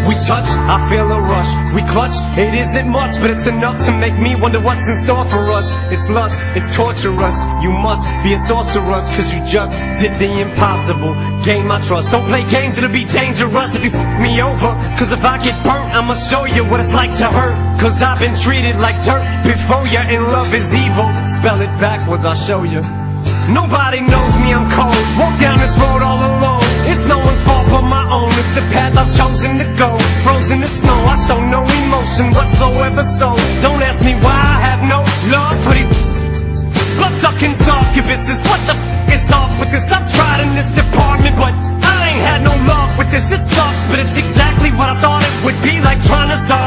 We touch, I feel a rush. We clutch, it isn't much, but it's enough to make me wonder what's in store for us. It's lust, it's torturous. You must be a sorceress, cause you just did the impossible. Gain my trust, don't play games, it'll be dangerous if you f me over. Cause if I get burnt, I'ma show you what it's like to hurt. Cause I've been treated like dirt before you, and love is evil. Spell it backwards, I'll show you. Nobody knows me, I'm cold. Walk down this road all alone. It's no one's fault but my own. It's the path I've chosen to go. Frozen in snow, I show no emotion whatsoever. So don't ask me why I have no love for these blood-sucking succubuses. What the f is off with this? I've tried in this department, but I ain't had no love with this. It sucks, but it's exactly what I thought it would be like trying to start